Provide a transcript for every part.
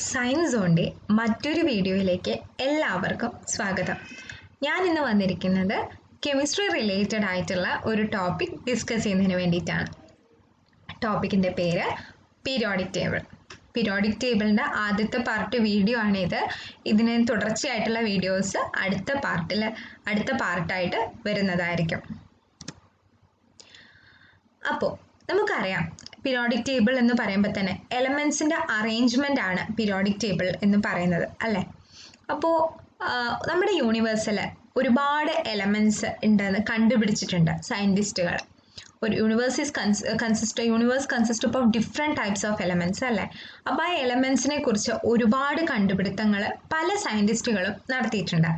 Science സോണിൻ്റെ മറ്റൊരു വീഡിയോയിലേക്ക് എല്ലാവർക്കും സ്വാഗതം. ഞാൻ ഇന്ന് വന്നിരിക്കുന്നത് കെമിസ്ട്രി റിലേറ്റഡ് ആയിട്ടുള്ള ഒരു ടോപ്പിക് ഡിസ്കസ് ചെയ്യുന്നതിന് വേണ്ടിയിട്ടാണ്. ടോപ്പിക്കിൻ്റെ പേര് പീരിയോഡിക് ടേബിൾ. പീരിയോഡിക് ടേബിളിൻ്റെ ആദ്യത്തെ പാർട്ട് വീഡിയോ ആണിത്. ഇതിന് തുടർച്ചയായിട്ടുള്ള വീഡിയോസ് അടുത്ത പാർട്ടായിട്ട് വരുന്നതായിരിക്കും. അപ്പോൾ നമുക്കറിയാം, പീരിയോഡിക് ടേബിൾ എന്ന് പറയുമ്പോൾ തന്നെ എലമെൻസിൻ്റെ അറേഞ്ച്മെൻ്റ് ആണ് പീരിയോഡിക് ടേബിൾ എന്ന് പറയുന്നത്, അല്ലേ? അപ്പോൾ നമ്മുടെ യൂണിവേഴ്സിൽ ഒരുപാട് എലമെൻറ്റ്സ് ഉണ്ടെന്ന് കണ്ടുപിടിച്ചിട്ടുണ്ട് സയൻറ്റിസ്റ്റുകൾ. ഒരു universe consist of different types of elements, അല്ലേ? അപ്പോൾ ആ എലമെൻസിനെ കുറിച്ച് ഒരുപാട് കണ്ടുപിടുത്തങ്ങൾ പല സയൻറ്റിസ്റ്റുകളും നടത്തിയിട്ടുണ്ട്.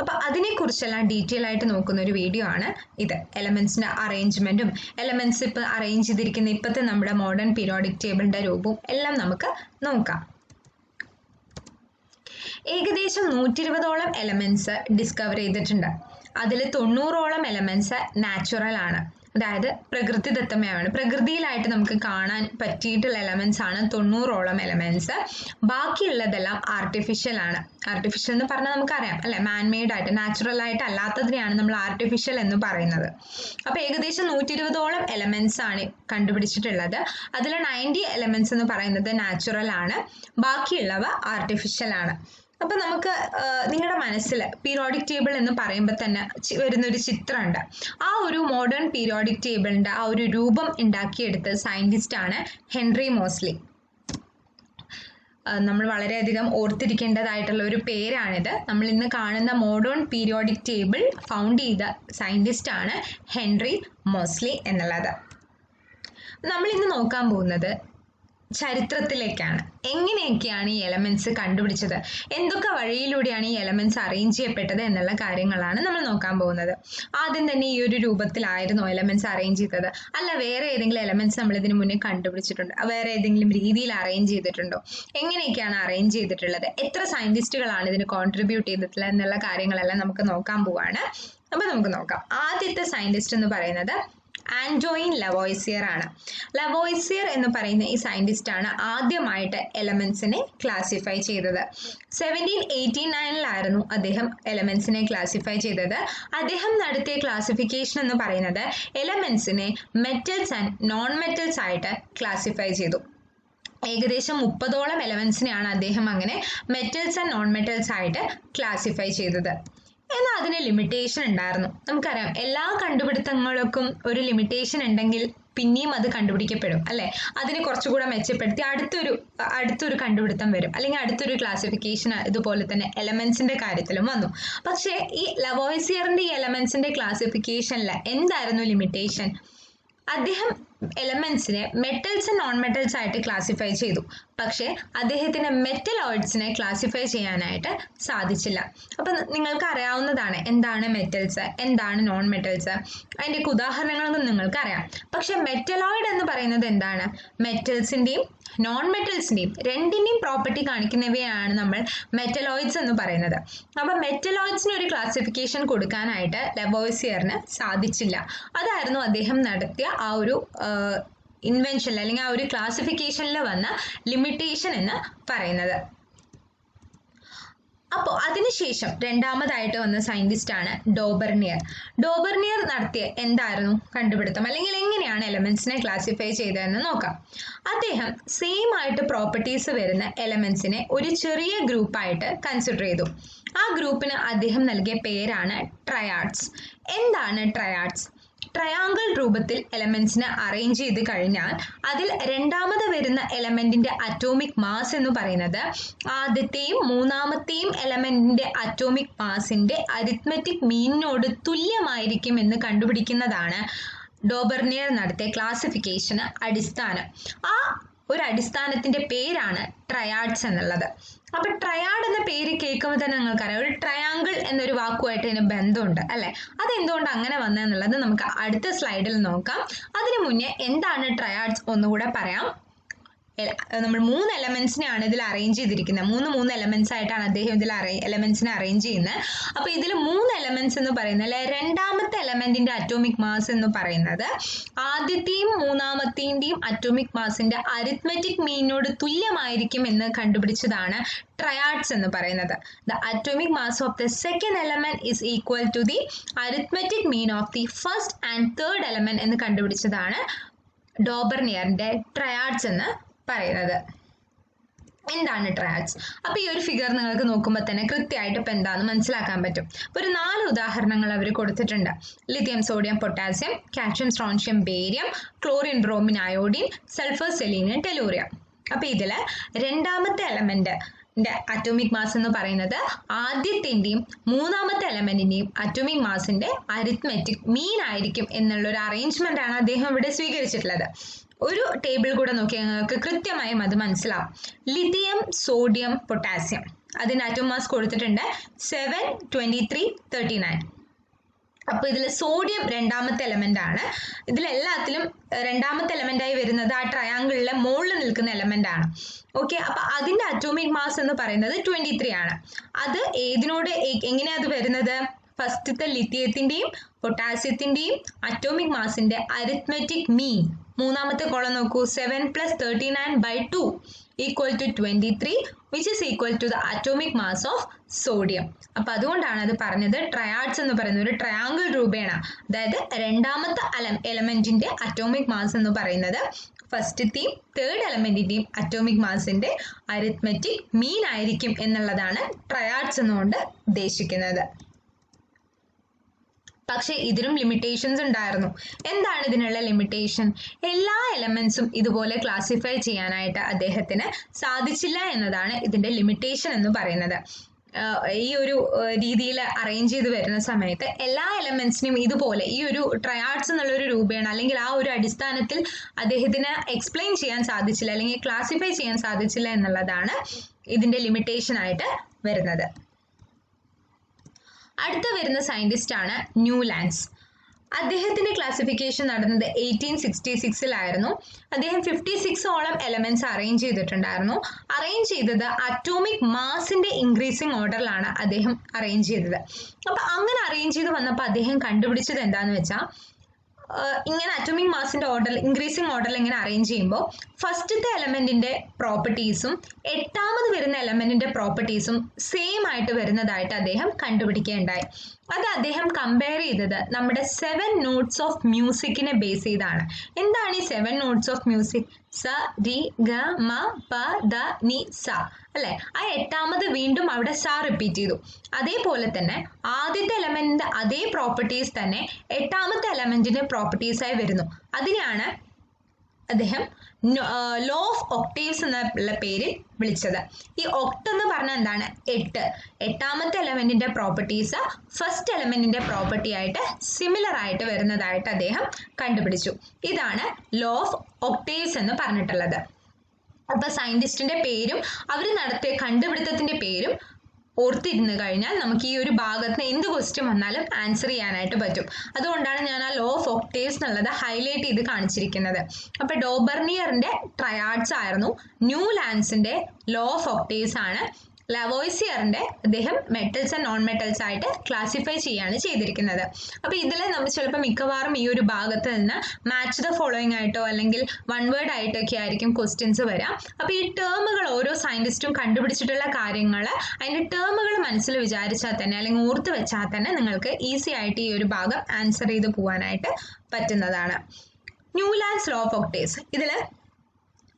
അപ്പോൾ അതിനെക്കുറിച്ചെല്ലാം ഡീറ്റെയിൽ ആയിട്ട് നോക്കുന്ന ഒരു വീഡിയോ ആണ് ഇത്. എലമെൻസിൻ്റെ അറേഞ്ച്മെൻറ്റും എലമെൻറ്റ്സ് ഇപ്പോൾ അറേഞ്ച് ചെയ്തിരിക്കുന്ന ഇപ്പോഴത്തെ നമ്മുടെ മോഡേൺ പീരിയോഡിക് ടേബിളിൻ്റെ രൂപവും എല്ലാം നമുക്ക് നോക്കാം. ഏകദേശം 120ഓളം എലമെൻറ്റ്സ് ഡിസ്കവർ ചെയ്തിട്ടുണ്ട്. അതിൽ 90ഓളം എലമെൻറ്റ്സ് നാച്ചുറൽ ആണ്, അതായത് പ്രകൃതിദത്തമയാണ്. പ്രകൃതിയിലായിട്ട് നമുക്ക് കാണാൻ പറ്റിയിട്ടുള്ള എലമെൻറ്റ്സ് ആണ് 90ഓളം എലമെൻറ്റ്സ്. ബാക്കിയുള്ളതെല്ലാം ആർട്ടിഫിഷ്യൽ ആണ്. ആർട്ടിഫിഷ്യൽ എന്ന് പറഞ്ഞാൽ നമുക്കറിയാം, അല്ലെ? മാൻമെയ്ഡ് ആയിട്ട്, നാച്ചുറൽ ആയിട്ട് അല്ലാത്തതിനെയാണ് നമ്മൾ ആർട്ടിഫിഷ്യൽ എന്ന് പറയുന്നത്. അപ്പോൾ ഏകദേശം 120ഓളം എലമെൻറ്റ്സ് ആണ് കണ്ടുപിടിച്ചിട്ടുള്ളത്. അതിൽ 90 എലമെൻറ്റ്സ് എന്ന് പറയുന്നത് നാച്ചുറൽ ആണ്, ബാക്കിയുള്ളവ ആർട്ടിഫിഷ്യൽ ആണ്. അപ്പോൾ നമുക്ക് നിങ്ങളുടെ മനസ്സിൽ പീരിയോഡിക് ടേബിൾ എന്ന് പറയുമ്പോൾ തന്നെ വരുന്നൊരു ചിത്രമുണ്ട്. ആ ഒരു മോഡേൺ പീരിയോഡിക് ടേബിളിൻ്റെ ആ ഒരു രൂപം ഉണ്ടാക്കിയെടുത്ത സയൻറ്റിസ്റ്റാണ് ഹെൻറി മോസ്ലി. നമ്മൾ വളരെയധികം ഓർത്തിരിക്കേണ്ടതായിട്ടുള്ള ഒരു പേരാണിത്. നമ്മൾ ഇന്ന് കാണുന്ന മോഡേൺ പീരിയോഡിക് ടേബിൾ ഫൗണ്ട് ചെയ്ത സയൻറ്റിസ്റ്റാണ് ഹെൻറി മോസ്ലി എന്നുള്ളത്. നമ്മളിന്ന് നോക്കാൻ പോകുന്നത് ചരിത്രത്തിലേക്കാണ്. എങ്ങനെയൊക്കെയാണ് ഈ എലമെൻറ്റ്സ് കണ്ടുപിടിച്ചത്, എന്തൊക്കെ വഴിയിലൂടെയാണ് ഈ എലമെൻറ്റ്സ് അറേഞ്ച് ചെയ്യപ്പെട്ടത് എന്നുള്ള കാര്യങ്ങളാണ് നമ്മൾ നോക്കാൻ പോകുന്നത്. ആദ്യം തന്നെ ഈ ഒരു രൂപത്തിലായിരുന്നോ എലമെൻറ്റ്സ് അറേഞ്ച് ചെയ്തത്, അല്ല വേറെ ഏതെങ്കിലും എലമെൻറ്റ്സ് നമ്മൾ ഇതിനു മുന്നേ കണ്ടുപിടിച്ചിട്ടുണ്ടോ, വേറെ ഏതെങ്കിലും രീതിയിൽ അറേഞ്ച് ചെയ്തിട്ടുണ്ടോ, എങ്ങനെയൊക്കെയാണ് അറേഞ്ച് ചെയ്തിട്ടുള്ളത്, എത്ര സയൻറ്റിസ്റ്റുകളാണ് ഇതിന് കോൺട്രിബ്യൂട്ട് ചെയ്തിട്ടുള്ളത് എന്നുള്ള കാര്യങ്ങളെല്ലാം നമുക്ക് നോക്കാൻ പോവാണ്. അപ്പോൾ നമുക്ക് നോക്കാം. ആദ്യത്തെ സയൻറ്റിസ്റ്റ് എന്ന് പറയുന്നത് ആന്റോയിൻ ലവോയ്സിയർ ആണ്. ലവോയ്സിയർ എന്ന് പറയുന്ന ഈ സയൻറ്റിസ്റ്റ് ആണ് ആദ്യമായിട്ട് എലമെൻസിനെ ക്ലാസിഫൈ ചെയ്തത്. 1789 അദ്ദേഹം എലമെൻസിനെ ക്ലാസിഫൈ ചെയ്തത്. അദ്ദേഹം നടത്തിയ ക്ലാസിഫിക്കേഷൻ എന്ന് പറയുന്നത് എലമെൻസിനെ മെറ്റൽസ് ആൻഡ് നോൺ മെറ്റൽസ് ആയിട്ട് ക്ലാസിഫൈ ചെയ്തു. ഏകദേശം 30ഓളം എലമെൻസിനെയാണ് അദ്ദേഹം അങ്ങനെ മെറ്റൽസ് ആൻഡ് നോൺ മെറ്റൽസ് ആയിട്ട് ക്ലാസിഫൈ ചെയ്തത്. എന്നാൽ അതിന് ലിമിറ്റേഷൻ ഉണ്ടായിരുന്നു. നമുക്കറിയാം, എല്ലാ കണ്ടുപിടുത്തങ്ങൾക്കും ഒരു ലിമിറ്റേഷൻ ഉണ്ടെങ്കിൽ പിന്നെയും അത് കണ്ടുപിടിക്കപ്പെടും, അല്ലെ? അതിനെ കുറച്ചുകൂടെ മെച്ചപ്പെടുത്തി അടുത്തൊരു കണ്ടുപിടുത്തം വരും, അല്ലെങ്കിൽ അടുത്തൊരു ക്ലാസിഫിക്കേഷൻ ഇതുപോലെ തന്നെ എലമെൻസിന്റെ കാര്യത്തിലും വന്നു. പക്ഷേ ഈ ലവോയ്സിയറിന്റെ ഈ എലമെൻസിന്റെ ക്ലാസിഫിക്കേഷനിൽ എന്തായിരുന്നു ലിമിറ്റേഷൻ? അദ്ദേഹം എലമെൻസിനെ മെറ്റൽസ് ആൻഡ് നോൺ മെറ്റൽസ് ആയിട്ട് ക്ലാസിഫൈ ചെയ്തു. പക്ഷേ അദ്ദേഹത്തിന് മെറ്റലോയിഡ്സിനെ ക്ലാസിഫൈ ചെയ്യാനായിട്ട് സാധിച്ചില്ല. അപ്പം നിങ്ങൾക്ക് അറിയാവുന്നതാണ് എന്താണ് മെറ്റൽസ്, എന്താണ് നോൺ മെറ്റൽസ്. അതിൻ്റെയൊക്കെ ഉദാഹരണങ്ങളൊന്നും നിങ്ങൾക്കറിയാം. പക്ഷെ മെറ്റലോയിഡ് എന്ന് പറയുന്നത് എന്താണ്? മെറ്റൽസിൻ്റെയും നോൺ മെറ്റൽസിൻ്റെയും രണ്ടിൻ്റെയും പ്രോപ്പർട്ടി കാണിക്കുന്നവയാണ് നമ്മൾ മെറ്റലോയിഡ്സ് എന്ന് പറയുന്നത്. അപ്പം മെറ്റലോയിഡ്സിന് ഒരു ക്ലാസിഫിക്കേഷൻ കൊടുക്കാനായിട്ട് ലവോയ്സിയറിന് സാധിച്ചില്ല. അതായിരുന്നു അദ്ദേഹം നടത്തിയ ആ ഒരു ഇൻവെൻഷനിൽ അല്ലെങ്കിൽ ആ ഒരു ക്ലാസിഫിക്കേഷനിൽ വന്ന ലിമിറ്റേഷൻ എന്ന് പറയുന്നത്. അപ്പോൾ അതിനുശേഷം രണ്ടാമതായിട്ട് വന്ന സയൻറ്റിസ്റ്റ് ആണ് ഡോബർണിയർ. ഡോബർണിയർ നടത്തിയ എന്തായിരുന്നു കണ്ടുപിടുത്തം, അല്ലെങ്കിൽ എങ്ങനെയാണ് എലമെൻസിനെ ക്ലാസിഫൈ ചെയ്തതെന്ന് നോക്കാം. അദ്ദേഹം സെയിം ആയിട്ട് പ്രോപ്പർട്ടീസ് വരുന്ന എലമെൻസിനെ ഒരു ചെറിയ ഗ്രൂപ്പായിട്ട് കൺസിഡർ ചെയ്തു. ആ ഗ്രൂപ്പിന് അദ്ദേഹം നൽകിയ പേരാണ് ട്രയാഡ്സ്. എന്താണ് ട്രയാഡ്സ്? ട്രയാങ്കിൾ രൂപത്തിൽ എലമെൻസിനെ അറേഞ്ച് ചെയ്ത് കഴിഞ്ഞാൽ അതിൽ രണ്ടാമത് വരുന്ന എലമെന്റിന്റെ അറ്റോമിക് മാസ് എന്ന് പറയുന്നത് ആദ്യത്തെയും മൂന്നാമത്തെയും എലമെന്റിന്റെ അറ്റോമിക് മാസിന്റെ അരിത്മെറ്റിക് മീനിനോട് തുല്യമായിരിക്കും എന്ന് കണ്ടുപിടിക്കുന്നതാണ് ഡോബർണിയർ നടത്തിയ ക്ലാസിഫിക്കേഷന് അടിസ്ഥാനം. ആ ഒരു അടിസ്ഥാനത്തിന്റെ പേരാണ് ട്രയാഡ്സ് എന്നുള്ളത്. അപ്പൊ ട്രയാഡ് എന്ന പേര് കേൾക്കുമ്പോൾ തന്നെ നിങ്ങൾക്കറിയാം, ഒരു ട്രയാങ്കിൾ എന്നൊരു വാക്കുമായിട്ട് ഇതിന് ബന്ധമുണ്ട്, അല്ലെ? അതെന്തുകൊണ്ട് അങ്ങനെ വന്നതെന്നുള്ളത് നമുക്ക് അടുത്ത സ്ലൈഡിൽ നോക്കാം. അതിനു മുന്നേ എന്താണ് ട്രയാഡ്സ് ഒന്നുകൂടെ പറയാം. നമ്മൾ 3 എലമെന്റ്സിനെയാണ് ഇതിൽ അറേഞ്ച് ചെയ്തിരിക്കുന്നത്. മൂന്ന് എലമെന്റ്സ് ആയിട്ടാണ് അദ്ദേഹം ഇതിൽ എലമെന്റ്സിനെ അറേഞ്ച് ചെയ്യുന്നത്. അപ്പൊ ഇതിൽ 3 എലമെന്റ്സ് എന്ന് പറയുന്നത് രണ്ടാമത്തെ എലമെന്റിന്റെ അറ്റോമിക് മാസ് എന്ന് പറയുന്നത് ആദ്യത്തെയും മൂന്നാമത്തെയും അറ്റോമിക് മാസിന്റെ അരിത്മെറ്റിക് മീനോട് തുല്യമായിരിക്കും എന്ന് കണ്ടുപിടിച്ചതാണ് ട്രയാഡ്സ് എന്ന് പറയുന്നത്. The atomic mass of the second element is equal to the arithmetic mean of the first and third element എന്ന് കണ്ടുപിടിച്ചതാണ് ഡോബർണിയറിന്റെ ട്രയാഡ്സ് എന്ന് പറയുന്നത്. എന്താണ് ട്രയാഡ്സ്? അപ്പൊ ഈ ഒരു ഫിഗർ നിങ്ങൾക്ക് നോക്കുമ്പോൾ തന്നെ കൃത്യമായിട്ട് ഇപ്പൊ എന്താണെന്ന് മനസ്സിലാക്കാൻ പറ്റും. ഇപ്പൊ ഒരു 4 ഉദാഹരണങ്ങൾ അവർ കൊടുത്തിട്ടുണ്ട്. Lithium, sodium, potassium, calcium, strontium, barium, chlorine, bromine, iodine, sulphur, selenium, tellurium. അപ്പൊ ഇതില് രണ്ടാമത്തെ എലമെന്റ് അറ്റോമിക് മാസ് എന്ന് പറയുന്നത് ആദ്യത്തിന്റെയും മൂന്നാമത്തെ എലമെന്റിന്റെയും അറ്റോമിക് മാസിന്റെ അരിത്മെറ്റിക് മീൻ ആയിരിക്കും എന്നുള്ള ഒരു അറേഞ്ച്മെന്റ് ആണ് അദ്ദേഹം ഇവിടെ സ്വീകരിച്ചിട്ടുള്ളത്. ഒരു ടേബിൾ കൂടെ നോക്കിയാൽ നിങ്ങൾക്ക് കൃത്യമായും അത് മനസ്സിലാവും. ലിഥിയം, സോഡിയം, പൊട്ടാസ്യം അതിന്റെ അറ്റോമിക് മാസ് കൊടുത്തിട്ടുണ്ട് 7, 23, 39. അപ്പൊ ഇതിൽ സോഡിയം രണ്ടാമത്തെ എലമെന്റ് ആണ്. ഇതിലെല്ലാത്തിലും രണ്ടാമത്തെ എലമെന്റ് ആയി വരുന്നത് ആ ട്രയാങ്കിളിലെ മുകളിൽ നിൽക്കുന്ന എലമെന്റ് ആണ്. ഓക്കെ, അപ്പൊ അതിന്റെ അറ്റോമിക് മാസ് എന്ന് പറയുന്നത് 23 ആണ്. അത് ഏതിനോട് എങ്ങനെയാ അത് വരുന്നത്? ഫസ്റ്റത്തെ ലിഥിയത്തിന്റെയും പൊട്ടാസ്യത്തിന്റെയും അറ്റോമിക് മാസിന്റെ അരിത്മെറ്റിക് മീൻ, മൂന്നാമത്തെ കോളം നോക്കൂ, 7 + 39/2 equal to 23, which is equal to the atomic mass of sodium. അപ്പൊ അതുകൊണ്ടാണ് അത് പറഞ്ഞത് ട്രയാഡ്സ് എന്ന് പറയുന്നത് ഒരു ട്രയാങ്കിൾ രൂപേണ, അതായത് രണ്ടാമത്തെ എലമെന്റിന്റെ അറ്റോമിക് മാസ് എന്ന് പറയുന്നത് ഫസ്റ്റത്തെയും തേർഡ് എലമെന്റിന്റെയും അറ്റോമിക് മാസിന്റെ അരിത്മെറ്റിക് മീൻ ആയിരിക്കും എന്നുള്ളതാണ് ട്രയാഡ്സ് എന്നുകൊണ്ട് ഉദ്ദേശിക്കുന്നത്. പക്ഷെ ഇതിനും ലിമിറ്റേഷൻസ് ഉണ്ടായിരുന്നു. എന്താണ് ഇതിനുള്ള ലിമിറ്റേഷൻ? എല്ലാ എലമെന്റ്സും ഇതുപോലെ ക്ലാസിഫൈ ചെയ്യാനായിട്ട് അദ്ദേഹത്തിന് സാധിച്ചില്ല എന്നതാണ് ഇതിന്റെ ലിമിറ്റേഷൻ എന്ന് പറയുന്നത്. ഈ ഒരു രീതിയിൽ അറേഞ്ച് ചെയ്ത് വരുന്ന സമയത്ത് എല്ലാ എലമെന്റ്സിനും ഇതുപോലെ ഈ ഒരു ട്രയാഡ്സ് എന്നുള്ള ഒരു രൂപേണ അല്ലെങ്കിൽ ആ ഒരു അടിസ്ഥാനത്തിൽ അദ്ദേഹത്തിന് എക്സ്പ്ലെയിൻ ചെയ്യാൻ സാധിച്ചില്ല അല്ലെങ്കിൽ ക്ലാസിഫൈ ചെയ്യാൻ സാധിച്ചില്ല എന്നുള്ളതാണ് ഇതിന്റെ ലിമിറ്റേഷൻ ആയിട്ട് വരുന്നത്. അടുത്ത വരുന്ന സയന്റിസ്റ്റ് ആണ് ന്യൂലാൻഡ്സ്. അദ്ദേഹത്തിന്റെ ക്ലാസിഫിക്കേഷൻ നടന്നത് 1866 അദ്ദേഹം 56ഓളം എലമെന്റ്സ് അറേഞ്ച് ചെയ്തിട്ടുണ്ടായിരുന്നു. അറേഞ്ച് ചെയ്തത് അറ്റോമിക് മാസിന്റെ ഇൻക്രീസിങ് ഓർഡറിലാണ് അദ്ദേഹം അറേഞ്ച് ചെയ്തത്. അപ്പൊ അങ്ങനെ അറേഞ്ച് ചെയ്ത് വന്നപ്പോൾ അദ്ദേഹം കണ്ടുപിടിച്ചത് എന്താന്ന് വെച്ചാൽ ഇങ്ങനെ അറ്റോമിക് മാസിന്റെ ഓർഡർ ഇൻക്രീസിങ് ഓർഡറിൽ ഇങ്ങനെ അറേഞ്ച് ചെയ്യുമ്പോൾ ഫസ്റ്റത്തെ എലമെന്റിന്റെ പ്രോപ്പർട്ടീസും എട്ടാമത് വരുന്ന എലമെന്റിന്റെ പ്രോപ്പർട്ടീസും സെയിം ആയിട്ട് വരുന്നതായിട്ട് അദ്ദേഹം കണ്ടുപിടിക്കുകയുണ്ടായി. അത് അദ്ദേഹം കമ്പയർ ചെയ്തത് നമ്മുടെ 7 നോട്ട്സ് ഓഫ് മ്യൂസിക്കിനെ ബേസ് ചെയ്താണ്. എന്താണ് ഈ 7 നോട്ട്സ് ഓഫ് മ്യൂസിക്? സ, രി, ഗ, മ, പ, ദ, നി, സ അല്ലെ? ആ എട്ടാമത് വീണ്ടും അവിടെ സ റിപ്പീറ്റ് ചെയ്തു. അതേപോലെ തന്നെ ആദ്യത്തെ എലമെന്റിന്റെ അതേ പ്രോപ്പർട്ടീസ് തന്നെ എട്ടാമത്തെ എലമെന്റിന്റെ പ്രോപ്പർട്ടീസ് ആയി വരുന്നു. അതിനെയാണ് അദ്ദേഹം ലോ ഓഫ് ഒക്ടേവ്സ് എന്നുള്ള പേരിൽ വിളിച്ചത്. ഈ ഒക്ട് എന്ന് പറഞ്ഞാൽ എന്താണ്? 8. എട്ടാമത്തെ എലമെന്റിന്റെ പ്രോപ്പർട്ടീസ് ഫസ്റ്റ് എലമെന്റിന്റെ പ്രോപ്പർട്ടി ആയിട്ട് സിമിലർ ആയിട്ട് വരുന്നതായിട്ട് അദ്ദേഹം കണ്ടുപിടിച്ചു. ഇതാണ് ലോ ഓഫ് ഒക്ടേവ്സ് എന്ന് പറഞ്ഞിട്ടുള്ളത്. അപ്പൊ സയന്റിസ്റ്റിന്റെ പേരും അവർ നടത്തിയ കണ്ടുപിടുത്തത്തിന്റെ പേരും ഓർത്തിരുന്നു കഴിഞ്ഞാൽ നമുക്ക് ഈ ഒരു ഭാഗത്ത് എന്ത് ക്വസ്റ്റ്യൻ വന്നാലും ആൻസർ ചെയ്യാനായിട്ട് പറ്റും. അതുകൊണ്ടാണ് ഞാൻ ആ ലോ ഓഫ് ഒക്ടേവ്സ് എന്നുള്ളത് ഹൈലൈറ്റ് ചെയ്ത് കാണിച്ചിരിക്കുന്നത്. അപ്പൊ ഡോബർണിയറിന്റെ ട്രയാഡ്സ് ആയിരുന്നു, ന്യൂലാൻഡ്സിന്റെ ലോ ഓഫ് ഒക്ടേവ്സ് ആണ്, ലവോയ്സിയറിന്റെ അദ്ദേഹം മെറ്റൽസ് ആൻഡ് നോൺ മെറ്റൽസ് ആയിട്ട് ക്ലാസിഫൈ ചെയ്യാണ് ചെയ്തിരിക്കുന്നത്. അപ്പൊ ഇതിൽ നമ്മൾ ചിലപ്പോൾ മിക്കവാറും ഈ ഒരു ഭാഗത്ത് നിന്ന് മാച്ച് ദ ഫോളോയിങ് ആയിട്ടോ അല്ലെങ്കിൽ വൺ വേർഡ് ആയിട്ടൊക്കെ ആയിരിക്കും ക്വസ്റ്റ്യൻസ് വരാം. അപ്പൊ ഈ ടേമുകൾ ഓരോ സയന്റിസ്റ്റും കണ്ടുപിടിച്ചിട്ടുള്ള കാര്യങ്ങൾ അതിന്റെ ടേമുകൾ മനസ്സിൽ വിചാരിച്ചാൽ തന്നെ അല്ലെങ്കിൽ ഓർത്ത് വെച്ചാൽ തന്നെ നിങ്ങൾക്ക് ഈസി ആയിട്ട് ഈ ഒരു ഭാഗം ആൻസർ ചെയ്ത് പോകാനായിട്ട് പറ്റുന്നതാണ്. ന്യൂലാൻഡ്സ് ലോ ഓഫ് ഒക്ടേവ്സ് ഇതിൽ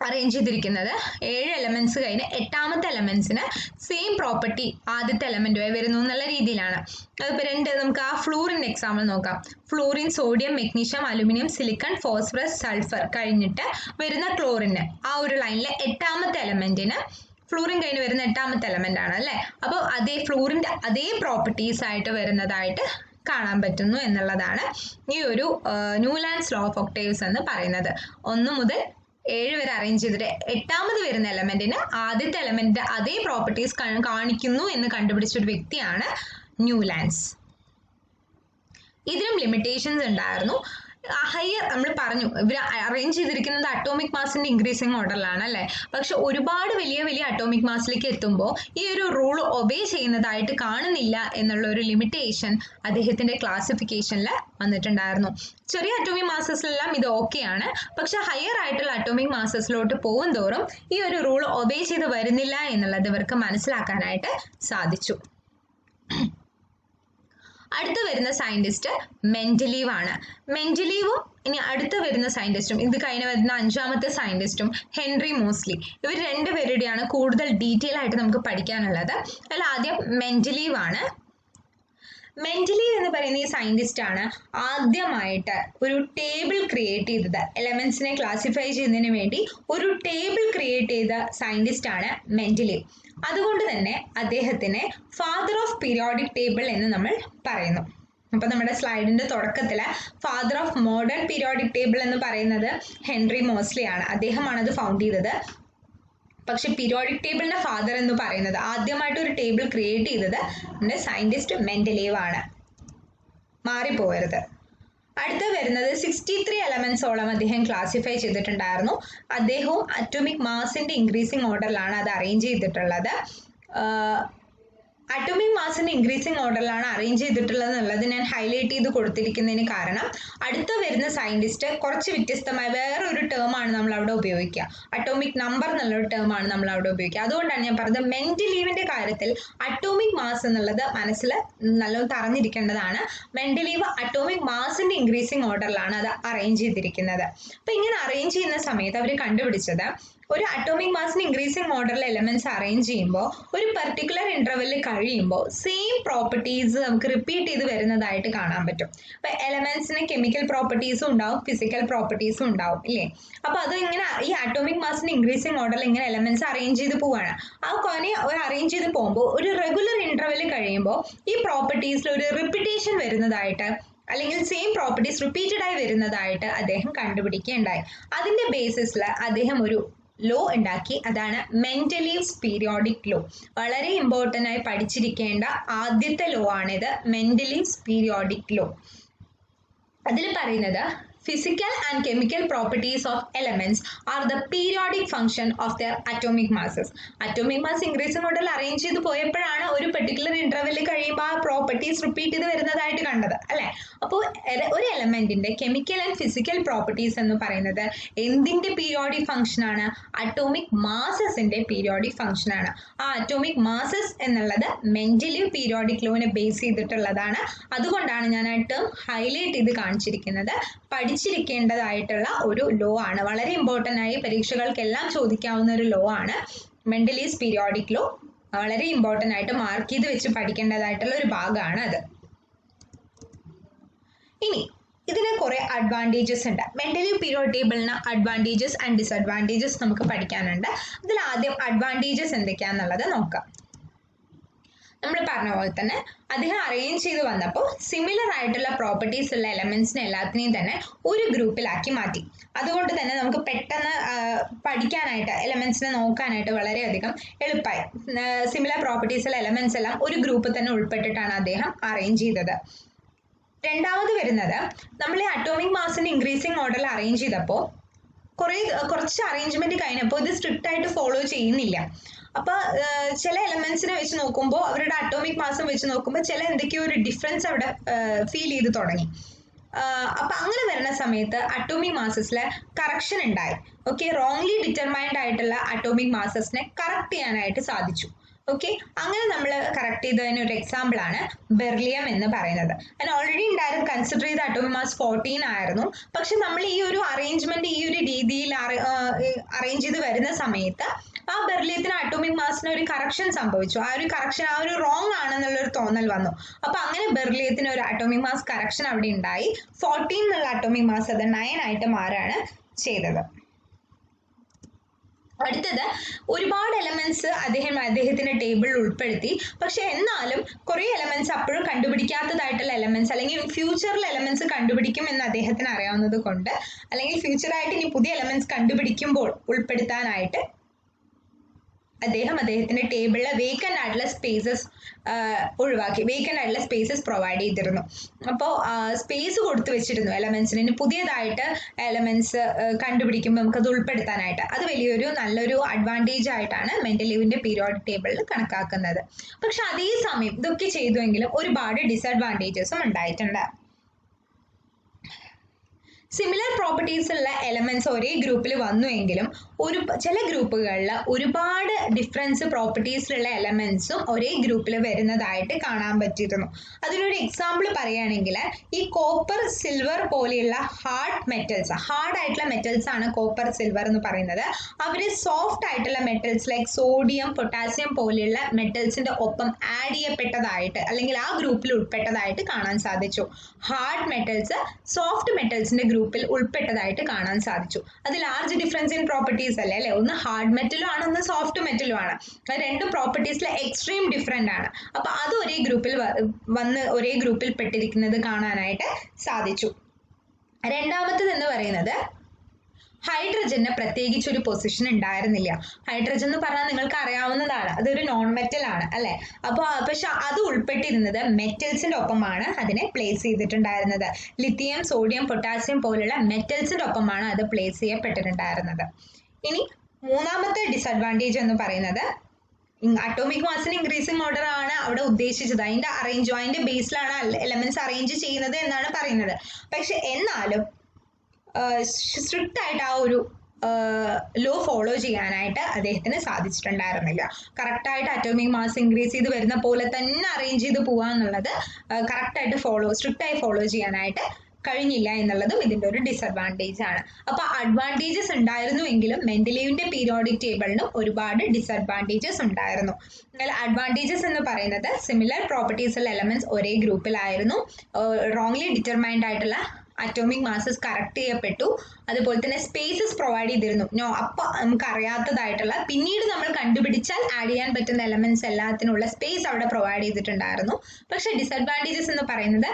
അറേഞ്ച് ചെയ്തിരിക്കുന്നത് 7 എലമെന്റ്സ് കഴിഞ്ഞ് എട്ടാമത്തെ എലമെന്റ്സിന് സെയിം പ്രോപ്പർട്ടി ആദ്യത്തെ എലമെന്റുമായി വരുന്നു എന്നുള്ള രീതിയിലാണ്. അതിപ്പോൾ നമുക്ക് ആ ഫ്ലൂറിന്റെ എക്സാമ്പിൾ നോക്കാം. Fluorine, sodium, magnesium, aluminium, silicon, phosphorus, sulphur കഴിഞ്ഞിട്ട് വരുന്ന ക്ലോറിന് ആ ഒരു ലൈനിലെ എട്ടാമത്തെ എലമെന്റിന് ഫ്ലൂറിൻ കഴിഞ്ഞ് വരുന്ന എട്ടാമത്തെ എലമെന്റ് ആണ് അല്ലെ? അപ്പോൾ അതേ ഫ്ലൂറിന്റെ അതേ പ്രോപ്പർട്ടീസ് ആയിട്ട് വരുന്നതായിട്ട് കാണാൻ പറ്റുന്നു എന്നുള്ളതാണ് ഈ ഒരു ന്യൂലാൻഡ്സ് ലോ ഓഫ് ഒക്ടേവ്സ് എന്ന് പറയുന്നത്. 1 മുതൽ 7 വരെ അറേഞ്ച് ചെയ്തിട്ട് എട്ടാമത് വരുന്ന എലമെന്റിന് ആദ്യത്തെ എലമെന്റിന്റെ അതേ പ്രോപ്പർട്ടീസ് കാണിക്കുന്നു എന്ന് കണ്ടുപിടിച്ച ഒരു വ്യക്തിയാണ് ന്യൂലാൻഡ്സ്. ഇതിനും ലിമിറ്റേഷൻസ് ഉണ്ടായിരുന്നു. ഹയർ നമ്മൾ പറഞ്ഞു ഇവർ അറേഞ്ച് ചെയ്തിരിക്കുന്നത് അറ്റോമിക് മാസിന്റെ ഇൻക്രീസിങ് ഓർഡറിലാണ് അല്ലെ. പക്ഷെ ഒരുപാട് വലിയ വലിയ അറ്റോമിക് മാസിലേക്ക് എത്തുമ്പോൾ ഈ ഒരു റൂൾ ഒബേ ചെയ്യുന്നതായിട്ട് കാണുന്നില്ല എന്നുള്ള ഒരു ലിമിറ്റേഷൻ അദ്ദേഹത്തിന്റെ ക്ലാസിഫിക്കേഷനിൽ വന്നിട്ടുണ്ടായിരുന്നു. ചെറിയ അറ്റോമിക് മാസസിലെല്ലാം ഇത് ഓക്കെയാണ്. പക്ഷെ ഹയർ ആയിട്ടുള്ള അറ്റോമിക് മാസസിലോട്ട് പോകും തോറും ഈ ഒരു റൂൾ ഒബേ ചെയ്ത് വരുന്നില്ല എന്നുള്ളത് ഇവർക്ക് മനസ്സിലാക്കാനായിട്ട് സാധിച്ചു. അടുത്ത് വരുന്ന സയന്റിസ്റ്റ് മെൻഡലീവ് ആണ്. മെൻഡലീവും ഇനി അടുത്ത് വരുന്ന സയന്റിസ്റ്റും ഇത് കഴിഞ്ഞ് വരുന്ന 5ാമത്തെ സയന്റിസ്റ്റും ഹെൻറി മോസ്ലി. ഇവർ രണ്ടുപേരുടെയാണ് കൂടുതൽ ഡീറ്റെയിൽ ആയിട്ട് നമുക്ക് പഠിക്കാനുള്ളത്. അതിൽ ആദ്യം മെൻഡലീവ് ആണ്. മെൻഡലീവ് എന്ന് പറയുന്ന ഈ സയന്റിസ്റ്റ് ആണ് ആദ്യമായിട്ട് ഒരു ടേബിൾ ക്രിയേറ്റ് ചെയ്തത്. എലമെന്റ്സിനെ ക്ലാസിഫൈ ചെയ്യുന്നതിന് വേണ്ടി ഒരു ടേബിൾ ക്രിയേറ്റ് ചെയ്ത സയന്റിസ്റ്റ് ആണ് മെൻഡലീവ്. അതുകൊണ്ട് തന്നെ അദ്ദേഹത്തിനെ ഫാദർ ഓഫ് പീരിയോഡിക് ടേബിൾ എന്ന് നമ്മൾ പറയുന്നു. അപ്പൊ നമ്മുടെ സ്ലൈഡിന്റെ തുടക്കത്തില് father of modern periodic table എന്ന് പറയുന്നത് ഹെൻറി മോസ്ലി ആണ്. അദ്ദേഹമാണ് അത് ഫൗണ്ട് ചെയ്തത്. പക്ഷെ പീരിയോഡിക് ടേബിളിന്റെ ഫാദർ എന്ന് പറയുന്നത്, ആദ്യമായിട്ട് ഒരു ടേബിൾ ക്രിയേറ്റ് ചെയ്തത് നമ്മുടെ സയന്റിസ്റ്റ് മെൻഡലീവ് ആണ്. മാറിപ്പോകരുത്. അടുത്ത വരുന്നത് 63 എലമെന്റ്സോളം അദ്ദേഹം ക്ലാസിഫൈ ചെയ്തിട്ടുണ്ടായിരുന്നു. അദ്ദേഹവും അറ്റോമിക് മാസിന്റെ ഇൻക്രീസിങ് ഓർഡറിലാണ് അത് അറേഞ്ച് ചെയ്തിട്ടുള്ളത്. അറ്റോമിക് മാസിന്റെ ഇൻക്രീസിങ് ഓർഡറിലാണ് അറേഞ്ച് ചെയ്തിട്ടുള്ളത് എന്നുള്ളത് ഞാൻ ഹൈലൈറ്റ് ചെയ്ത് കൊടുത്തിരിക്കുന്നതിന് കാരണം അടുത്ത വരുന്ന സയന്റിസ്റ്റ് കുറച്ച് വ്യത്യസ്തമായ വേറൊരു ടേമാണ് നമ്മൾ അവിടെ ഉപയോഗിക്കുക. അറ്റോമിക് നമ്പർ എന്നുള്ളൊരു ടേമാണ് നമ്മൾ അവിടെ ഉപയോഗിക്കുക. അതുകൊണ്ടാണ് ഞാൻ പറഞ്ഞത് മെൻഡലീവിന്റെ കാര്യത്തിൽ അറ്റോമിക് മാസ് എന്നുള്ളത് മനസ്സിൽ നല്ലോണം തറഞ്ഞിരിക്കേണ്ടതാണ്. മെൻഡലീവ് അറ്റോമിക് മാസിന്റെ ഇൻക്രീസിങ് ഓർഡറിലാണ് അത് അറേഞ്ച് ചെയ്തിരിക്കുന്നത്. അപ്പൊ ഇങ്ങനെ അറേഞ്ച് ചെയ്യുന്ന സമയത്ത് അവർ കണ്ടുപിടിച്ചത് ഒരു അറ്റോമിക് മാസിന് ഇൻക്രീസിങ് ഓർഡറിൽ എലമെന്റ്സ് അറേഞ്ച് ചെയ്യുമ്പോൾ ഒരു പെർട്ടിക്കുലർ ഇന്റർവെല്ലിൽ കഴിയുമ്പോൾ സെയിം പ്രോപ്പർട്ടീസ് നമുക്ക് റിപ്പീറ്റ് ചെയ്ത് വരുന്നതായിട്ട് കാണാൻ പറ്റും. അപ്പൊ എലമെന്റ്സിന് കെമിക്കൽ പ്രോപ്പർട്ടീസും ഉണ്ടാവും, ഫിസിക്കൽ പ്രോപ്പർട്ടീസും ഉണ്ടാവും ഇല്ലേ. അപ്പൊ അത് ഇങ്ങനെ ഈ അറ്റോമിക് മാസിന് ഇൻക്രീസിങ് ഓർഡറിൽ ഇങ്ങനെ എലമെന്റ്സ് അറേഞ്ച് ചെയ്ത് പോവാണ്. ആ ഒരു അറേഞ്ച് ചെയ്ത് പോകുമ്പോൾ ഒരു റെഗുലർ ഇന്റർവെല്ലിൽ കഴിയുമ്പോൾ ഈ പ്രോപ്പർട്ടീസിൽ ഒരു റിപ്പീറ്റേഷൻ വരുന്നതായിട്ട് അല്ലെങ്കിൽ സെയിം പ്രോപ്പർട്ടീസ് റിപ്പീറ്റഡ് ആയി വരുന്നതായിട്ട് അദ്ദേഹം കണ്ടുപിടിക്കുകയുണ്ടായി. അതിന്റെ ബേസിസിൽ അദ്ദേഹം ഒരു ലോ ഉണ്ടാക്കി. അതാണ് മെൻഡലീവ്സ് പീരിയോഡിക് ലോ. വളരെ ഇമ്പോർട്ടൻ്റ് ആയി പഠിച്ചിരിക്കേണ്ട ആദ്യത്തെ ലോ ആണിത്, മെൻഡലീവ്സ് പീരിയോഡിക് ലോ. അതിൽ പറയുന്നത് physical and chemical properties of elements are the periodic function of their atomic masses. Atomic mass increasing order arrange ചെയ്ത് പോയപ്പോഴാണ് ഒരു പെർട്ടിക്കുലർ ഇന്റർവെല്ലിൽ കഴിയുമ്പോൾ ആ പ്രോപ്പർട്ടീസ് റിപ്പീറ്റ് ചെയ്ത് വരുന്നതായിട്ട് കണ്ടത് അല്ലെ. അപ്പോൾ ഒരു എലമെന്റിന്റെ കെമിക്കൽ ആൻഡ് ഫിസിക്കൽ പ്രോപ്പർട്ടീസ് എന്ന് പറയുന്നത് എന്തിന്റെ പീരിയോഡിക് ഫംഗ്ഷൻ ആണ്? അറ്റോമിക് മാസസിന്റെ പീരിയോഡിക് ഫംഗ്ഷൻ ആണ്. ആ അറ്റോമിക് മാസസ് എന്നുള്ളത് മെൻഡലീവ് പീരിയോഡിക് ലോനെ ബേസ് ചെയ്തിട്ടുള്ളതാണ്. അതുകൊണ്ടാണ് ഞാൻ ആ ടേം ഹൈലൈറ്റ് ചെയ്ത് കാണിച്ചിരിക്കുന്നത്. പഠിച്ചിരിക്കേണ്ടതായിട്ടുള്ള ഒരു ലോ ആണ്, വളരെ ഇമ്പോർട്ടൻ്റ് ആയി പരീക്ഷകൾക്കെല്ലാം ചോദിക്കാവുന്ന ഒരു ലോ ആണ് മെൻഡലീവ്സ് പീരിയോഡിക് ലോ. വളരെ ഇമ്പോർട്ടൻ്റ് ആയിട്ട് മാർക്ക് ചെയ്ത് വെച്ച് പഠിക്കേണ്ടതായിട്ടുള്ള ഒരു ഭാഗമാണ് അത്. ഇനി ഇതിന് കുറെ അഡ്വാൻറ്റേജസ് ഉണ്ട്. മെൻഡലീവ് പീരിയോഡിക് ടേബിളിന് അഡ്വാൻറ്റേജസ് ആൻഡ് ഡിസഡ്വാൻറ്റേജസ് നമുക്ക് പഠിക്കാനുണ്ട്. അതിൽ ആദ്യം അഡ്വാൻറ്റേജസ് എന്തൊക്കെയാണെന്നുള്ളത് നോക്കാം. നമ്മൾ പറഞ്ഞ പോലെ തന്നെ അദ്ദേഹം അറേഞ്ച് ചെയ്ത് വന്നപ്പോൾ സിമിലർ ആയിട്ടുള്ള പ്രോപ്പർട്ടീസ് ഉള്ള എലമെന്റ്സിനെ എല്ലാത്തിനെയും തന്നെ ഒരു ഗ്രൂപ്പിലാക്കി മാറ്റി. അതുകൊണ്ട് തന്നെ നമുക്ക് പെട്ടെന്ന് പഠിക്കാനായിട്ട് എലമെന്റ്സിനെ നോക്കാനായിട്ട് വളരെയധികം എളുപ്പമായി. സിമിലർ പ്രോപ്പർട്ടീസ് ഉള്ള എലമെന്റ്സ് എല്ലാം ഒരു ഗ്രൂപ്പിൽ തന്നെ ഉൾപ്പെട്ടിട്ടാണ് അദ്ദേഹം അറേഞ്ച് ചെയ്തത്. രണ്ടാമത് വരുന്നത് നമ്മൾ ഈ അറ്റോമിക് മാസിന്റെ ഇൻക്രീസിങ് ഓർഡറിൽ അറേഞ്ച് ചെയ്തപ്പോൾ കുറച്ച് അറേഞ്ച്മെന്റ് കഴിഞ്ഞപ്പോൾ ഇത് സ്ട്രിക്റ്റ് ആയിട്ട് ഫോളോ ചെയ്യുന്നില്ല. അപ്പൊ ചില എലമെന്റ്സിനെ വെച്ച് നോക്കുമ്പോൾ അവരുടെ അറ്റോമിക് മാസം വെച്ച് നോക്കുമ്പോൾ ചില എന്തൊക്കെയോ ഒരു ഡിഫറൻസ് അവിടെ ഫീൽ ചെയ്ത് തുടങ്ങി. അപ്പൊ അങ്ങനെ വരുന്ന സമയത്ത് അറ്റോമിക് മാസസിലെ കറക്ഷൻ ഉണ്ടായി. ഓക്കെ, റോങ്ലി ഡിറ്റർമൈൻഡ് ആയിട്ടുള്ള അറ്റോമിക് മാസസിനെ കറക്റ്റ് ചെയ്യാനായിട്ട് സാധിച്ചു. ഓക്കെ, അങ്ങനെ നമ്മൾ കറക്റ്റ് ചെയ്തതിന് ഒരു എക്സാമ്പിൾ ആണ് ബെർലിയം എന്ന് പറയുന്നത്. അതിന് ഓൾറെഡി ഉണ്ടായിരുന്നു കൺസിഡർ ചെയ്ത അറ്റോമിക് മാസ് 14 ആയിരുന്നു. പക്ഷെ നമ്മൾ ഈ ഒരു അറേഞ്ച്മെന്റ് ഈ ഒരു രീതിയിൽ അറേഞ്ച് ചെയ്ത് വരുന്ന സമയത്ത് ആ ബെർലിയത്തിന് അറ്റോമിക് മാസിന് ഒരു കറക്ഷൻ സംഭവിച്ചു. ആ ഒരു കറക്ഷൻ ആ ഒരു റോങ് ആണെന്നുള്ളൊരു തോന്നൽ വന്നു. അപ്പൊ അങ്ങനെ ബെർലിയത്തിന് ഒരു അറ്റോമിക് മാസ് കറക്ഷൻ അവിടെ ഉണ്ടായി. 14 എന്നുള്ള അറ്റോമിക് മാസ് അത് 9 ആയിട്ട് മാറാണ് ചെയ്തത്. അടുത്തത് ഒരുപാട് എലമെന്റ്സ് അദ്ദേഹത്തിന്റെ ടേബിളിൽ ഉൾപ്പെടുത്തി. പക്ഷെ എന്നാലും കുറെ എലമെന്റ്സ് അപ്പോഴും കണ്ടുപിടിക്കാത്തതായിട്ടുള്ള എലമെന്റ്സ് അല്ലെങ്കിൽ ഫ്യൂച്ചറിൽ എലമെന്റ്സ് കണ്ടുപിടിക്കും എന്ന് അദ്ദേഹത്തിന് അറിയാവുന്നത് കൊണ്ട്, അല്ലെങ്കിൽ ഫ്യൂച്ചറായിട്ട് ഇനി പുതിയ എലമെന്റ്സ് കണ്ടുപിടിക്കുമ്പോൾ ഉൾപ്പെടുത്താനായിട്ട് അദ്ദേഹത്തിന്റെ ടേബിളിൽ വേക്കന്റ് ആയിട്ടുള്ള സ്പേസസ് ഒഴിവാക്കി, വേക്കന്റ് ആയിട്ടുള്ള സ്പേസസ് പ്രൊവൈഡ് ചെയ്തിരുന്നു. അപ്പോൾ സ്പേസ് കൊടുത്തു വെച്ചിരുന്നു എലമെന്റ്സിന്, പുതിയതായിട്ട് എലമെന്റ്സ് കണ്ടുപിടിക്കുമ്പോൾ നമുക്ക് അത് ഉൾപ്പെടുത്താനായിട്ട്. അത് വലിയൊരു നല്ലൊരു അഡ്വാൻറ്റേജ് ആയിട്ടാണ് മെന്റലീവിന്റെ പീരിയോഡിക് ടേബിളിൽ കണക്കാക്കുന്നത്. പക്ഷെ അതേസമയം ഇതൊക്കെ ചെയ്തുവെങ്കിലും ഒരുപാട് ഡിസഡ്വാൻറ്റേജസും ഉണ്ടായിട്ടുണ്ട്. സിമിലർ പ്രോപ്പർട്ടീസ് ഉള്ള എലമെന്റ്സ് ഒരേ ഗ്രൂപ്പിൽ വന്നുവെങ്കിലും ചില ഗ്രൂപ്പുകളിൽ ഒരുപാട് ഡിഫറൻസ് പ്രോപ്പർട്ടീസിലുള്ള എലമെന്റ്സും ഒരേ ഗ്രൂപ്പിൽ വരുന്നതായിട്ട് കാണാൻ പറ്റിയിരുന്നു. അതിനൊരു എക്സാമ്പിൾ പറയുകയാണെങ്കിൽ ഈ കോപ്പർ, സിൽവർ പോലെയുള്ള ഹാർഡ് ആയിട്ടുള്ള മെറ്റൽസ് ആണ് കോപ്പർ, സിൽവർ എന്ന് പറയുന്നത്. അവര് സോഫ്റ്റ് ആയിട്ടുള്ള മെറ്റൽസ് ലൈക്ക് സോഡിയം, പൊട്ടാസ്യം പോലെയുള്ള മെറ്റൽസിന്റെ ഒപ്പം ആഡ് ചെയ്യപ്പെട്ടതായിട്ട് അല്ലെങ്കിൽ ആ ഗ്രൂപ്പിൽ ഉൾപ്പെട്ടതായിട്ട് കാണാൻ സാധിച്ചു. ഹാർഡ് മെറ്റൽസ് സോഫ്റ്റ് മെറ്റൽസിന്റെ ഗ്രൂപ്പിൽ ഉൾപ്പെട്ടതായിട്ട് കാണാൻ സാധിച്ചു. അത് ലാർജ് ഡിഫറൻസ് ഇൻ പ്രോപ്പർട്ടീസ് അല്ലേ, ഒന്ന് ഹാർഡ് മെറ്റലും ആണ്, ഒന്ന് സോഫ്റ്റ് മെറ്റലും ആണ്. അത് രണ്ട് പ്രോപ്പർട്ടീസിലെ എക്സ്ട്രീം ഡിഫറെന്റ് ആണ്. അപ്പൊ അത് ഒരേ ഗ്രൂപ്പിൽ പെട്ടിരിക്കുന്നത് കാണാനായിട്ട് സാധിച്ചു. രണ്ടാമത്തേത് എന്ന് പറയുന്നത് ഹൈഡ്രജന് പ്രത്യേകിച്ച് ഒരു പൊസിഷൻ ഉണ്ടായിരുന്നില്ല. ഹൈഡ്രജൻ എന്ന് പറഞ്ഞാൽ നിങ്ങൾക്ക് അറിയാവുന്നതാണ്, അതൊരു നോൺ മെറ്റൽ ആണ് അല്ലെ. പക്ഷെ അത് ഉൾപ്പെട്ടിരുന്നത് മെറ്റൽസിന്റെ ഒപ്പമാണ് അതിനെ പ്ലേസ് ചെയ്തിട്ടുണ്ടായിരുന്നത്. ലിത്തിയം, സോഡിയം, പൊട്ടാസ്യം പോലുള്ള മെറ്റൽസിന്റെ ഒപ്പമാണ് അത് പ്ലേസ് ചെയ്യപ്പെട്ടിട്ടുണ്ടായിരുന്നത്. ഇനി മൂന്നാമത്തെ ഡിസഡ്വാൻറ്റേജ് എന്ന് പറയുന്നത് അറ്റോമിക് മാസിന് ഇൻക്രീസിംഗ് ഓർഡർ ആണ് അവിടെ ഉദ്ദേശിച്ചത്. അതിന്റെ ബേസിലാണ് എലമെന്റ്സ് അറേഞ്ച് ചെയ്യുന്നത് എന്നാണ് പറയുന്നത്. പക്ഷെ എന്നാലും സ്ട്രിക്റ്റ് ആയിട്ട് ആ ഒരു ലോ ഫോളോ ചെയ്യാനായിട്ട് അദ്ദേഹത്തിന് സാധിച്ചിട്ടുണ്ടായിരുന്നില്ല. കറക്റ്റായിട്ട് അറ്റോമിക് മാസ് ഇൻക്രീസ് ചെയ്ത് വരുന്ന പോലെ തന്നെ അറേഞ്ച് ചെയ്ത് പോവാന്നുള്ളത് കറക്റ്റായിട്ട് സ്ട്രിക്റ്റ് ആയി ഫോളോ ചെയ്യാനായിട്ട് കഴിഞ്ഞില്ല എന്നുള്ളതും ഇതിന്റെ ഒരു ഡിസഡ്വാൻറ്റേജ് ആണ്. അപ്പൊ അഡ്വാൻറ്റേജസ് ഉണ്ടായിരുന്നുവെങ്കിലും മെന്റലീവിന്റെ പീരിയോഡിക് ടേബിളിനും ഒരുപാട് ഡിസഡ്വാൻറ്റേജസ് ഉണ്ടായിരുന്നു. എന്നാൽ അഡ്വാൻറ്റേജസ് എന്ന് പറയുന്നത് സിമിലർ പ്രോപ്പർട്ടീസ് ഉള്ള എലമെന്റ്സ് ഒരേ ഗ്രൂപ്പിലായിരുന്നു, റോങ്ലി ഡിറ്റർമൈൻഡ് ആയിട്ടുള്ള അറ്റോമിക് മാസസ് കറക്റ്റ് ചെയ്യപ്പെട്ടു, അതുപോലെ തന്നെ സ്പേസസ് പ്രൊവൈഡ് ചെയ്തിരുന്നു. അപ്പൊ നമുക്ക് അറിയാത്തതായിട്ടുള്ള പിന്നീട് നമ്മൾ കണ്ടുപിടിച്ചാൽ ആഡ് ചെയ്യാൻ പറ്റുന്ന എലമെന്റ്സ് എല്ലാത്തിനുള്ള സ്പേസ് അവിടെ പ്രൊവൈഡ് ചെയ്തിട്ടുണ്ടായിരുന്നു. പക്ഷെ ഡിസഡ്വാൻറ്റേജസ് എന്ന് പറയുന്നത്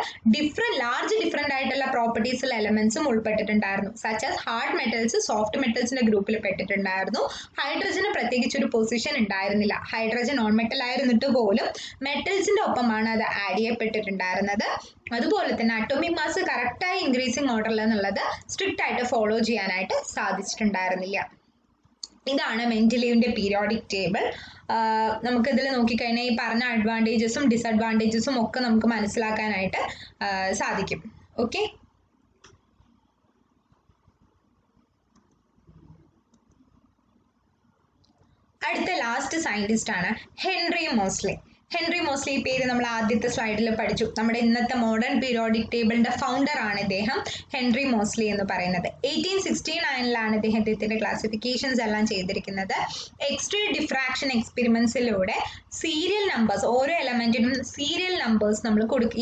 ലാർജ് ഡിഫറെന്റ് ആയിട്ടുള്ള പ്രോപ്പർട്ടീസ് ഉള്ള എലമെന്റ്സും ഉൾപ്പെട്ടിട്ടുണ്ടായിരുന്നു. Such as hard metals soft മെറ്റൽസിന്റെ ഗ്രൂപ്പിൽ പെട്ടിട്ടുണ്ടായിരുന്നു. ഹൈഡ്രജന് പ്രത്യേകിച്ച് ഒരു പൊസിഷൻ ഉണ്ടായിരുന്നില്ല. ഹൈഡ്രജൻ നോൺ മെറ്റൽ ആയിരുന്നിട്ട് പോലും മെറ്റൽസിന്റെ ഒപ്പമാണ് അത് ആഡ് ചെയ്യപ്പെട്ടിട്ടുണ്ടായിരുന്നത്. അതുപോലെ തന്നെ അറ്റോമിക് മാസ് കറക്റ്റായി ഇൻക്രീസിംഗ് ഓർഡറിൽ എന്നുള്ളത് സ്ട്രിക്റ്റ് ആയിട്ട് ഫോളോ ചെയ്യാനായിട്ട് സാധിച്ചിട്ടുണ്ടായിരുന്നില്ല. ഇതാണ് മെന്റലീവിന്റെ പീരിയോഡിക് ടേബിൾ. നമുക്ക് ഇതിൽ നോക്കിക്കഴിഞ്ഞാൽ ഈ പറഞ്ഞ അഡ്വാൻറ്റേജസും ഡിസഡ്വാൻറ്റേജസും ഒക്കെ നമുക്ക് മനസ്സിലാക്കാനായിട്ട് സാധിക്കും. ഓക്കെ, അടുത്ത ലാസ്റ്റ് സയന്റിസ്റ്റ് ആണ് ഹെൻറി മോസ്ലി. ഹെൻറി മോസ്ലി പേര് നമ്മൾ ആദ്യത്തെ സ്ലൈഡിൽ പഠിച്ചു. നമ്മുടെ ഇന്നത്തെ മോഡേൺ പീരിയോഡിക് ടേബിളിന്റെ ഫൗണ്ടർ ആണ് ഇദ്ദേഹം, ഹെൻറി മോസ്ലി എന്ന് പറയുന്നത്. 1869 ഇദ്ദേഹത്തിന്റെ ക്ലാസിഫിക്കേഷൻസ് എല്ലാം ചെയ്തിരിക്കുന്നത്. എക്സ്റേ ഡിഫ്രാക്ഷൻ എക്സ്പെരിമെന്റ്സിലൂടെ സീരിയൽ നമ്പേഴ്സ്, ഓരോ എലമെന്റിനും സീരിയൽ നമ്പേഴ്സ്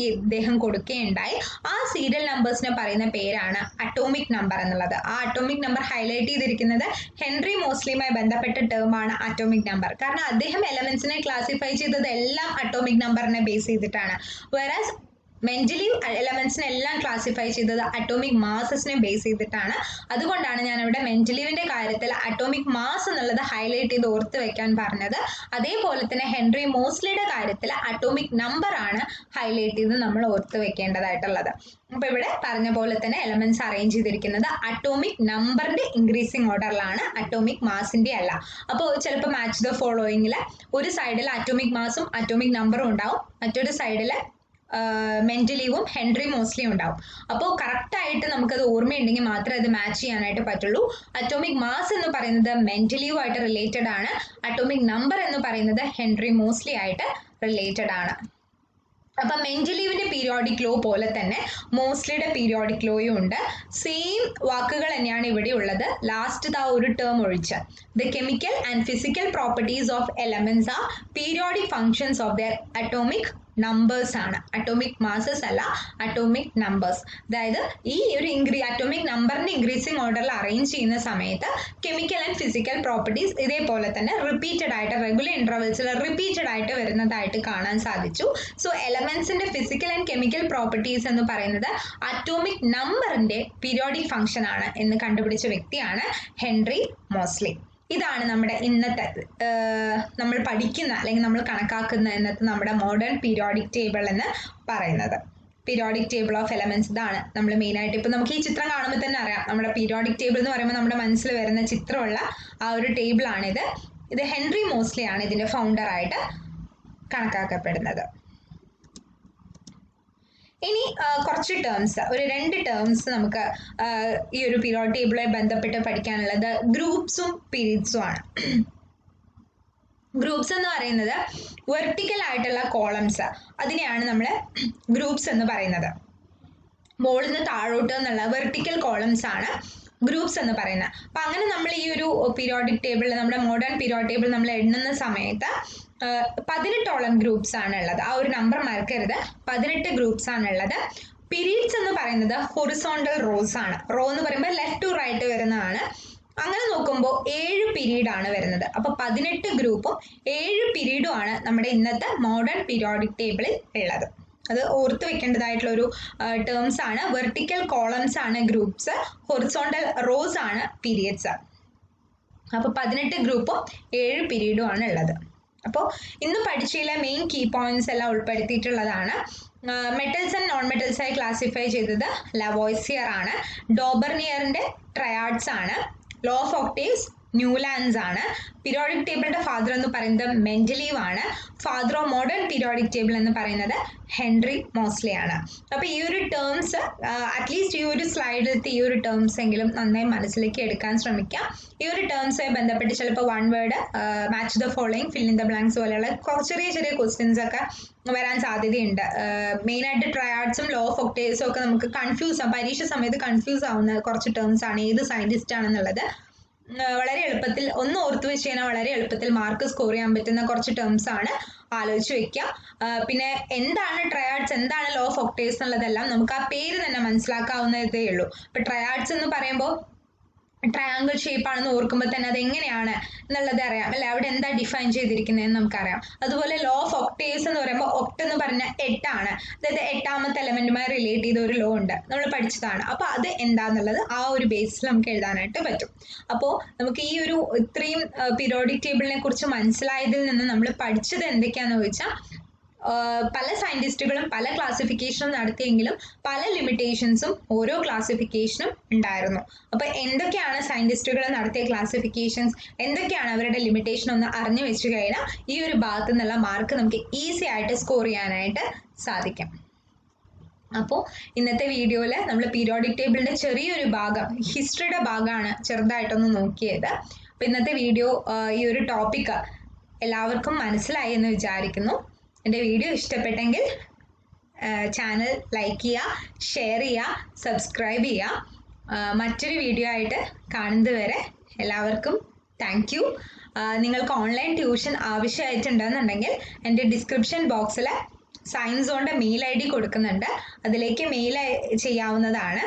ഇദ്ദേഹം കൊടുക്കുകയുണ്ടായി. ആ സീരിയൽ നമ്പേഴ്സിനെ പറയുന്ന പേരാണ് അറ്റോമിക് നമ്പർ എന്നുള്ളത്. ആ അറ്റോമിക് നമ്പർ ഹൈലൈറ്റ് ചെയ്തിരിക്കുന്നത് ഹെൻറി മോസ്ലിയുമായി ബന്ധപ്പെട്ട ടേമാണ് അറ്റോമിക് നമ്പർ. കാരണം അദ്ദേഹം എലമെന്റ്സിനെ ക്ലാസിഫൈ ചെയ്തത് എല്ലാം അറ്റോമിക് നമ്പറിനെ ബേസ് ചെയ്തിട്ടാണ്. വെറാസ് മെന്റലീവ് എലമെന്റ്സിനെ എല്ലാം ക്ലാസിഫൈ ചെയ്തത് അറ്റോമിക് മാസസിനെ ബേസ് ചെയ്തിട്ടാണ്. അതുകൊണ്ടാണ് ഞാൻ ഇവിടെ മെന്റലീവിന്റെ കാര്യത്തിൽ അറ്റോമിക് മാസ് എന്നുള്ളത് ഹൈലൈറ്റ് ചെയ്ത് ഓർത്ത് വെക്കാൻ പറഞ്ഞത്. അതേപോലെ തന്നെ ഹെൻറി മോസ്ലിയുടെ കാര്യത്തിൽ അറ്റോമിക് നമ്പർ ആണ് ഹൈലൈറ്റ് ചെയ്ത് നമ്മൾ ഓർത്ത് വെക്കേണ്ടതായിട്ടുള്ളത്. അപ്പൊ ഇവിടെ പറഞ്ഞ പോലെ തന്നെ എലമെന്റ്സ് അറേഞ്ച് ചെയ്തിരിക്കുന്നത് അറ്റോമിക് നമ്പറിന്റെ ഇൻക്രീസിംഗ് ഓർഡറിലാണ്, അറ്റോമിക് മാസിന്റെ അല്ല. അപ്പോൾ ചിലപ്പോൾ മാച്ച് ദ ഫോളോയിങ്ങിൽ ഒരു സൈഡിൽ അറ്റോമിക് മാസും അറ്റോമിക് നമ്പറും ഉണ്ടാവും, മറ്റൊരു സൈഡിൽ മെന്റലീവും ഹെൻറി മോസ്ലിയും ഉണ്ടാവും. അപ്പോൾ കറക്റ്റ് ആയിട്ട് നമുക്കത് ഓർമ്മയുണ്ടെങ്കിൽ മാത്രമേ അത് മാച്ച് ചെയ്യാനായിട്ട് പറ്റുള്ളൂ. അറ്റോമിക് മാസ് എന്ന് പറയുന്നത് മെന്റലീവുമായിട്ട് റിലേറ്റഡ് ആണ്, അറ്റോമിക് നമ്പർ എന്ന് പറയുന്നത് ഹെൻറി മോസ്ലി ആയിട്ട് റിലേറ്റഡ് ആണ്. അപ്പൊ മെന്റലീവിന്റെ പീരിയോഡിക് ലോ പോലെ തന്നെ മോസ്ലിയുടെ പീരിയോഡിക് ലോയും ഉണ്ട്. സെയിം വാക്കുകൾ തന്നെയാണ് ഇവിടെ ഉള്ളത്, ലാസ്റ്റ് ഒരു ടേം ഒഴിച്ച്. The chemical and physical properties of elements R periodic functions of there atomic numbers ആണ്, അറ്റോമിക് മാസസ് അല്ല, അറ്റോമിക് നമ്പേഴ്സ്. അതായത് ഈ ഒരു അറ്റോമിക് നമ്പറിന്റെ ഇൻക്രീസിംഗ് ഓർഡറിൽ അറേഞ്ച് ചെയ്യുന്ന സമയത്ത് കെമിക്കൽ ആൻഡ് ഫിസിക്കൽ പ്രോപ്പർട്ടീസ് ഇതേപോലെ തന്നെ റിപ്പീറ്റഡ് ആയിട്ട് റെഗുലർ ഇന്റർവെൽസിൽ റിപ്പീറ്റഡ് ആയിട്ട് വരുന്നതായിട്ട് കാണാൻ സാധിച്ചു. സോ എലമെന്റ്സിന്റെ ഫിസിക്കൽ ആൻഡ് കെമിക്കൽ പ്രോപ്പർട്ടീസ് എന്ന് പറയുന്നത് അറ്റോമിക് നമ്പറിന്റെ പീരിയോഡിക് ഫംഗ്ഷൻ ആണ് എന്ന് കണ്ടുപിടിച്ച വ്യക്തിയാണ് ഹെൻറി മോസ്ലി. ഇതാണ് നമ്മുടെ ഇന്നത്തെ നമ്മൾ പഠിക്കുന്ന അല്ലെങ്കിൽ നമ്മൾ കണക്കാക്കുന്ന ഇന്നത്തെ നമ്മുടെ മോഡേൺ പീരിയോഡിക് ടേബിൾ എന്ന് പറയുന്നത്. പീരിയോഡിക് ടേബിൾ ഓഫ് എലമെന്റ്സ് ഇതാണ് നമ്മൾ മെയിനായിട്ട്. ഇപ്പം നമുക്ക് ഈ ചിത്രം കാണുമ്പോൾ തന്നെ അറിയാം, നമ്മുടെ പീരിയോഡിക് ടേബിൾ എന്ന് പറയുമ്പോൾ നമ്മുടെ മനസ്സിൽ വരുന്ന ചിത്രമുള്ള ആ ഒരു ടേബിളാണിത്. ഇത് ഹെൻറി മോസ്ലി ആണ് ഇതിന്റെ ഫൗണ്ടറായിട്ട് കണക്കാക്കപ്പെടുന്നത്. ഇനി കുറച്ച് ടേംസ്, ഒരു 2 ടേംസ് നമുക്ക് ഈ ഒരു പീരിയോഡിക് ടേബിളുമായി ബന്ധപ്പെട്ട് പഠിക്കാനുള്ളത് ഗ്രൂപ്പ്സും പീരീഡ്സും ആണ്. ഗ്രൂപ്പ്സ് എന്ന് പറയുന്നത് വെർട്ടിക്കൽ ആയിട്ടുള്ള കോളംസ്, അതിനെയാണ് നമ്മൾ ഗ്രൂപ്പ്സ് എന്ന് പറയുന്നത്. മുകളിൽ നിന്ന് താഴോട്ട് എന്നുള്ള വെർട്ടിക്കൽ കോളംസ് ആണ് ഗ്രൂപ്പ്സ് എന്ന് പറയുന്നത്. അപ്പൊ അങ്ങനെ നമ്മൾ ഈ ഒരു പീരിയോഡിക് ടേബിളിൽ, നമ്മുടെ മോഡേൺ പീരിയോഡിക് ടേബിൾ നമ്മൾ എണ്ണുന്ന സമയത്ത് 18ഓളം ഗ്രൂപ്പ്സ് ആണ് ഉള്ളത്. ആ ഒരു നമ്പർ മറക്കരുത്, 18 ഗ്രൂപ്പ്സ് ആണ് ഉള്ളത്. പീരീഡ്സ് എന്ന് പറയുന്നത് ഹൊറിസോണ്ടൽ റോസ് ആണ്. റോ എന്ന് പറയുമ്പോൾ ലെഫ്റ്റ് ടു റൈറ്റ് വരുന്നതാണ്. അങ്ങനെ നോക്കുമ്പോൾ 7 പീരീഡ് ആണ് വരുന്നത്. അപ്പൊ 18 ഗ്രൂപ്പും 7 പീരീഡും ആണ് നമ്മുടെ ഇന്നത്തെ മോഡേൺ പീരിയോഡിക് ടേബിളിൽ ഉള്ളത്. അത് ഓർത്ത് വെക്കേണ്ടതായിട്ടുള്ള ഒരു ടേംസ് ആണ്. വെർട്ടിക്കൽ കോളംസ് ആണ് ഗ്രൂപ്പ്സ്, ഹൊറിസോണ്ടൽ റോസ് ആണ് പീരിയഡ്സ്. അപ്പൊ 18 ഗ്രൂപ്പും 7 പീരീഡും ആണ് ഉള്ളത്. അപ്പോൾ ഇന്ന് പഠിച്ചതിലെ മെയിൻ കീ പോയിന്റ്സ് എല്ലാം ഉൾപ്പെടുത്തിയിട്ടുള്ളതാണ്. മെറ്റൽസ് ആൻഡ് നോൺ മെറ്റൽസ് ആയി ക്ലാസിഫൈ ചെയ്തത് ലവോയ്സിയർ ആണ്. ഡോബർണിയറിന്റെ ട്രയാഡ്സ് ആണ്. ലോ ഓഫ് ഒക്ടേവ്സ് ന്യൂലാൻഡ്സ് ആണ്. പീരിയോഡിക് ടേബിളിന്റെ ഫാദർ എന്ന് പറയുന്നത് മെൻഡലീവ് ആണ്. Father of modern periodic table എന്ന് പറയുന്നത് ഹെൻറി മോസ്ലി ആണ്. അപ്പൊ ഈ ഒരു ടേംസ് അറ്റ്ലീസ്റ്റ് ഈ ഒരു സ്ലൈഡിലത്തെ ഈ ഒരു ടേംസ് എങ്കിലും നന്നായി മനസ്സിലേക്ക് എടുക്കാൻ ശ്രമിക്കാം. ഈ ഒരു ടേംസുമായി ബന്ധപ്പെട്ട് ചിലപ്പോൾ 1 word, match the following, fill in the blanks പോലെയുള്ള ചെറിയ ചെറിയ ക്വസ്റ്റ്യൻസ് ഒക്കെ വരാൻ സാധ്യതയുണ്ട്. മെയിനായിട്ട് ട്രയാഡ്സും ലോ ഓഫ് ഒക്ടേവ്സും ഒക്കെ നമുക്ക് കൺഫ്യൂസ് ആവും, പരീക്ഷ സമയത്ത് കൺഫ്യൂസ് ആവുന്ന കുറച്ച് ടേംസ് ആണ്. ഏത് സയന്റിസ്റ്റ് ആണെന്നുള്ളത് വളരെ എളുപ്പത്തിൽ ഒന്ന് ഓർത്ത് വെച്ച് കഴിഞ്ഞാൽ വളരെ എളുപ്പത്തിൽ മാർക്ക് സ്കോർ ചെയ്യാൻ പറ്റുന്ന കുറച്ച് ടേംസ് ആണ്. ആലോചിച്ച് വെക്കാം. പിന്നെ എന്താണ് ട്രയാഡ്സ്, എന്താണ് ലോ ഓഫ് ഒക്ടേവ്സ് എന്നുള്ളതെല്ലാം നമുക്ക് ആ പേര് തന്നെ മനസ്സിലാക്കാവുന്നതേ ഉള്ളൂ. ഇപ്പൊ ട്രയാഡ്സ് എന്ന് പറയുമ്പോൾ ട്രയാങ്കിൾ ഷേപ്പ് ആണെന്ന് ഓർക്കുമ്പോൾ തന്നെ അത് എങ്ങനെയാണ് എന്നുള്ളത് അറിയാം അല്ലെ, അവിടെ എന്താ ഡിഫൈൻ ചെയ്തിരിക്കുന്നതെന്ന് നമുക്കറിയാം. അതുപോലെ ലോ ഓഫ് ഒക്ടേവ്സ് എന്ന് പറയുമ്പോൾ ഒക്ട് എന്ന് പറഞ്ഞ 8 ആണ്. അതായത് 8ാമത്തെ എലമെന്റുമായി റിലേറ്റ് ചെയ്ത ഒരു ലോ ഉണ്ട്, നമ്മൾ പഠിച്ചതാണ്. അപ്പൊ അത് എന്താന്നുള്ളത് ആ ഒരു ബേസിൽ നമുക്ക് എഴുതാനായിട്ട് പറ്റും. അപ്പോൾ നമുക്ക് ഈ ഒരു ഇത്രയും പീരിയോഡിക് ടേബിളിനെ കുറിച്ച് മനസ്സിലായതിൽ നിന്ന് നമ്മൾ പഠിച്ചത് എന്തൊക്കെയാന്ന് ചോദിച്ചാൽ, പല സയന്റിസ്റ്റുകളും പല ക്ലാസിഫിക്കേഷനും നടത്തിയെങ്കിലും പല ലിമിറ്റേഷൻസും ഓരോ ക്ലാസിഫിക്കേഷനും ഉണ്ടായിരുന്നു. അപ്പൊ എന്തൊക്കെയാണ് സയന്റിസ്റ്റുകൾ നടത്തിയ ക്ലാസിഫിക്കേഷൻസ്, എന്തൊക്കെയാണ് അവരുടെ ലിമിറ്റേഷൻ ഒന്ന് അറിഞ്ഞു വെച്ചു കഴിഞ്ഞാൽ ഈ ഒരു ഭാഗത്തു നിന്നുള്ള മാർക്ക് നമുക്ക് ഈസി ആയിട്ട് സ്കോർ ചെയ്യാനായിട്ട് സാധിക്കും. അപ്പോൾ ഇന്നത്തെ വീഡിയോയിൽ നമ്മൾ പീരിയോഡിക് ടേബിളിന്റെ ചെറിയൊരു ഭാഗം, ഹിസ്റ്ററിയുടെ ഭാഗമാണ് ചെറുതായിട്ടൊന്ന് നോക്കിയത്. അപ്പൊ ഇന്നത്തെ വീഡിയോ, ഈ ഒരു ടോപ്പിക് എല്ലാവർക്കും മനസ്സിലായി എന്ന് വിചാരിക്കുന്നു. എൻ്റെ വീഡിയോ ഇഷ്ടപ്പെട്ടെങ്കിൽ ചാനൽ ലൈക്ക് ചെയ്യുക, ഷെയർ ചെയ്യുക, സബ്സ്ക്രൈബ് ചെയ്യുക. മറ്റൊരു വീഡിയോ ആയിട്ട് കാണുന്നത് വരെ എല്ലാവർക്കും താങ്ക് യു. നിങ്ങൾക്ക് ഓൺലൈൻ ട്യൂഷൻ ആവശ്യമായിട്ടുണ്ടെന്നുണ്ടെങ്കിൽ എൻ്റെ ഡിസ്ക്രിപ്ഷൻ ബോക്സിൽ സയൻസ് സോണിൻ്റെ മെയിൽ ID കൊടുക്കുന്നുണ്ട്, അതിലേക്ക് മെയിൽ ചെയ്യാവുന്നതാണ്.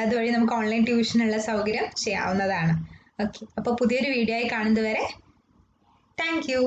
അതുവഴി നമുക്ക് ഓൺലൈൻ ട്യൂഷനുള്ള സൗകര്യം ചെയ്യാവുന്നതാണ്. ഓക്കെ, അപ്പോൾ പുതിയൊരു വീഡിയോ ആയി കാണുന്നത് വരെ താങ്ക് യു.